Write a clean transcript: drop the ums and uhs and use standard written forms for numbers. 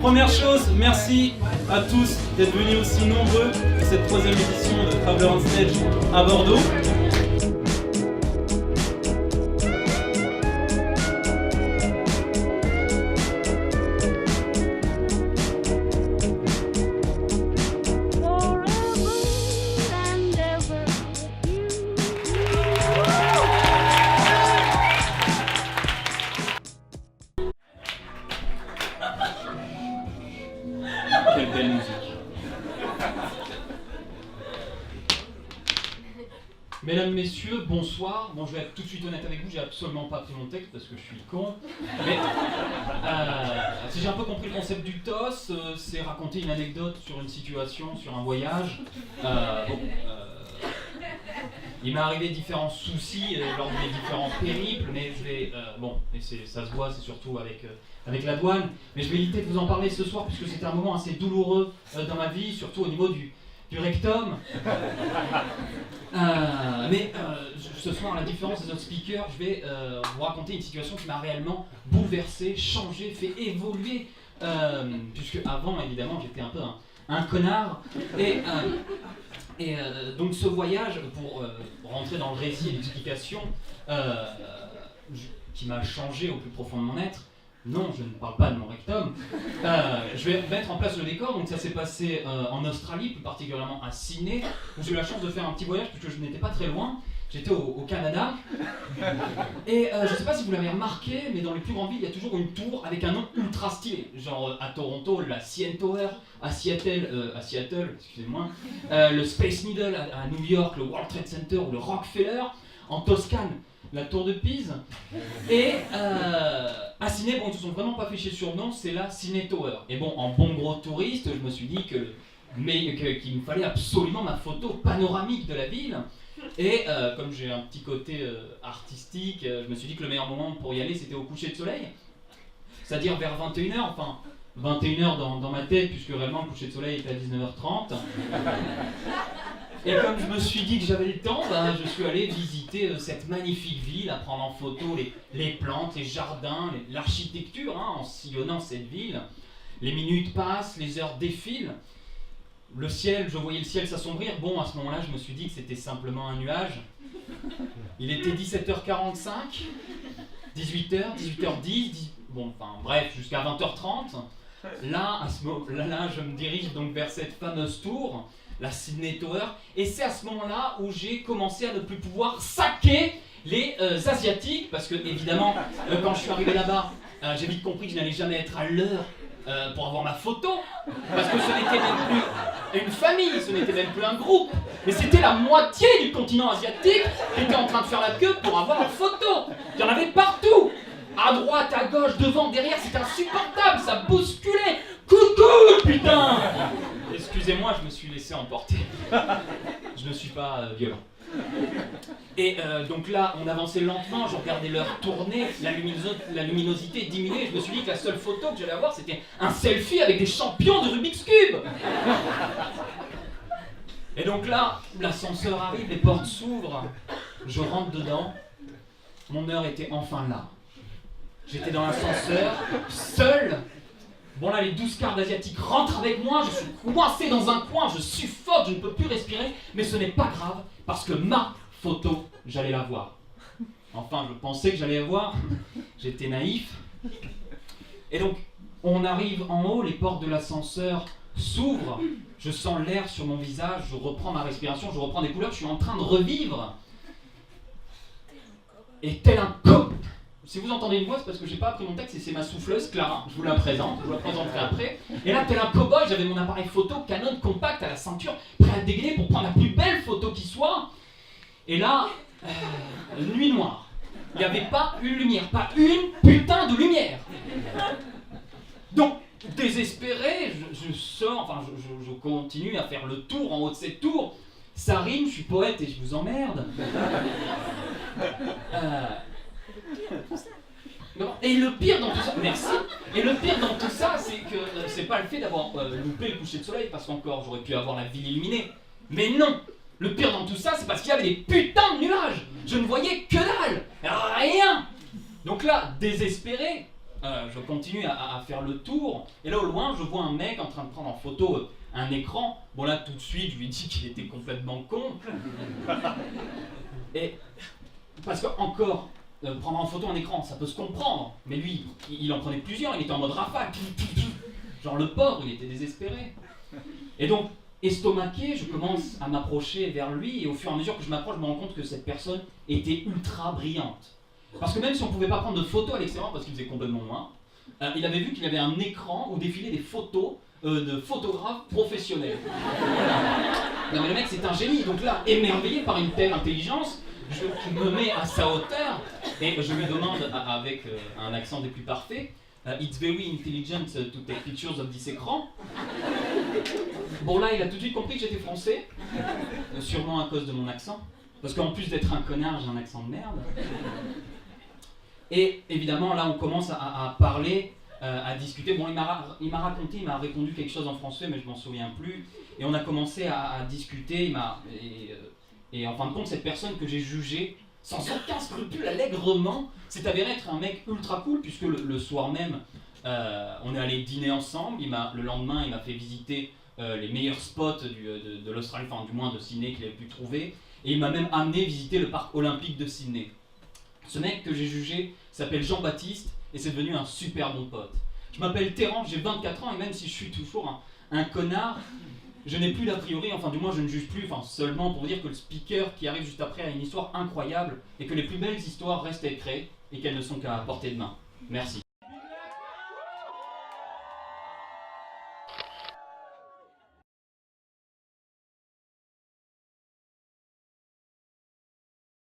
Première chose, merci à tous d'être venus aussi nombreux pour cette 3e édition de Traveler on Stage à Bordeaux. Quelle belle musique. Mesdames, messieurs, bonsoir. Bon, je vais être tout de suite honnête avec vous, j'ai absolument pas pris mon texte parce que je suis con. Mais si j'ai un peu compris le concept du TOS, c'est raconter une anecdote sur une situation, sur un voyage. Il m'est arrivé différents soucis lors des différents périples, mais je vais... ça se voit, c'est surtout avec la douane. Mais je vais éviter de vous en parler ce soir, puisque c'était un moment assez douloureux dans ma vie, surtout au niveau du rectum. Ce soir, à la différence des autres speakers, je vais vous raconter une situation qui m'a réellement bouleversé, changé, fait évoluer. Puisque avant, évidemment, j'étais un peu un connard. Donc ce voyage, pour rentrer dans le récit et l'explication, qui m'a changé au plus profond de mon être, non, je ne parle pas de mon rectum, je vais mettre en place le décor. Donc ça s'est passé en Australie, plus particulièrement à Sydney, où j'ai eu la chance de faire un petit voyage puisque je n'étais pas très loin. J'étais au Canada, et je ne sais pas si vous l'avez remarqué, mais dans les plus grandes villes, il y a toujours une tour avec un nom ultra stylé. Genre à Toronto, la CN Tower, à Seattle, excusez-moi, le Space Needle, à New York, le World Trade Center ou le Rockefeller, en Toscane, la Tour de Pise, et à Sydney, bon, ils ne se sont vraiment pas fait chier sur le nom, c'est la Sydney Tower. Et bon, en bon gros touriste, je me suis dit qu'il me fallait absolument ma photo panoramique de la ville. Et comme j'ai un petit côté artistique, je me suis dit que le meilleur moment pour y aller, c'était au coucher de soleil. C'est-à-dire vers 21h, enfin 21h dans ma tête, puisque réellement le coucher de soleil était à 19h30. Et comme je me suis dit que j'avais le temps, je suis allé visiter cette magnifique ville, à prendre en photo les plantes, les jardins, l'architecture, en sillonnant cette ville. Les minutes passent, les heures défilent. Le ciel, je voyais le ciel s'assombrir. Bon, à ce moment-là, je me suis dit que c'était simplement un nuage. Il était 17h45, 18h, 18h10, bref, jusqu'à 20h30. Là, à ce moment-là, je me dirige donc vers cette fameuse tour, la Sydney Tower, et c'est à ce moment-là où j'ai commencé à ne plus pouvoir saquer les Asiatiques, parce que, évidemment, quand je suis arrivé là-bas, j'ai vite compris que je n'allais jamais être à l'heure pour avoir ma photo, parce que ce n'était même plus une famille, ce n'était même plus un groupe, mais c'était la moitié du continent asiatique qui était en train de faire la queue pour avoir une photo. Il y en avait partout, à droite, à gauche, devant, derrière, c'était insupportable, ça bousculait. Coucou, putain! Excusez-moi, je me suis laissé emporter. Je ne suis pas violent. Et donc là, on avançait lentement, je regardais l'heure tourner, la luminosité diminuait, je me suis dit que la seule photo que j'allais avoir, c'était un selfie avec des champions de Rubik's Cube. Et donc là, l'ascenseur arrive, les portes s'ouvrent, je rentre dedans, mon heure était enfin là. J'étais dans l'ascenseur, seul. Bon là, les 12 quarts d'asiatiques rentrent avec moi, je suis coincé dans un coin, je suffoque, je ne peux plus respirer, mais ce n'est pas grave, parce que ma photo, j'allais la voir. Enfin, je pensais que j'allais la voir, j'étais naïf. Et donc, on arrive en haut, les portes de l'ascenseur s'ouvrent, je sens l'air sur mon visage, je reprends ma respiration, je reprends des couleurs, je suis en train de revivre. Et tel un cop. Si vous entendez une voix, c'est parce que j'ai pas appris mon texte et c'est ma souffleuse Clara. Je vous la présente, je vous la présenterai après. Et là, tel un cow-boy, j'avais mon appareil photo Canon compact à la ceinture, prêt à dégainer pour prendre la plus belle photo qui soit. Et là, nuit noire. Il n'y avait pas une lumière, pas une putain de lumière. Donc, désespéré, je sors, enfin, je continue à faire le tour en haut de cette tour. Ça rime, je suis poète et je vous emmerde. Et le pire dans tout ça, merci. Et le pire dans tout ça, c'est que c'est pas le fait d'avoir loupé le coucher de soleil, parce qu'encore j'aurais pu avoir la ville illuminée. Mais non, le pire dans tout ça, c'est parce qu'il y avait des putains de nuages. Je ne voyais que dalle, rien. Donc là, désespéré, je continue à faire le tour, et là au loin je vois un mec en train de prendre en photo un écran. Bon là tout de suite je lui dis qu'il était complètement con. Et parce que encore, prendre en photo un écran ça peut se comprendre, mais lui il en prenait plusieurs, il était en mode rafale. Genre le pauvre il était désespéré. Et donc estomaqué, je commence à m'approcher vers lui, et au fur et à mesure que je m'approche, je me rends compte que cette personne était ultra brillante. Parce que même si on ne pouvait pas prendre de photos à l'extérieur, parce qu'il faisait complètement noir, il avait vu qu'il y avait un écran où défilaient des photos de photographes professionnels. Non mais le mec c'est un génie, donc là, émerveillé par une telle intelligence, je me mets à sa hauteur, et je lui demande avec un accent des plus parfaits, It's very intelligent to take pictures of this écran. Bon là, il a tout de suite compris que j'étais français, sûrement à cause de mon accent, parce qu'en plus d'être un connard, j'ai un accent de merde. Et évidemment, là, on commence à parler, à discuter. Bon, il m'a raconté, il m'a répondu quelque chose en français, mais je m'en souviens plus. Et on a commencé à discuter, et en fin de compte, cette personne que j'ai jugée, sans aucun scrupule, allègrement, s'est avéré être un mec ultra cool, puisque le soir même, on est allé dîner ensemble. Le lendemain, il m'a fait visiter les meilleurs spots de l'Australie, enfin du moins de Sydney qu'il avait pu trouver. Et il m'a même amené visiter le parc olympique de Sydney. Ce mec que j'ai jugé s'appelle Jean-Baptiste, et c'est devenu un super bon pote. Je m'appelle Terence, j'ai 24 ans, et même si je suis toujours un connard, je n'ai plus d'a priori, enfin du moins je ne juge plus, enfin seulement pour vous dire que le speaker qui arrive juste après a une histoire incroyable, et que les plus belles histoires restent à écrire, et qu'elles ne sont qu'à portée de main. Merci.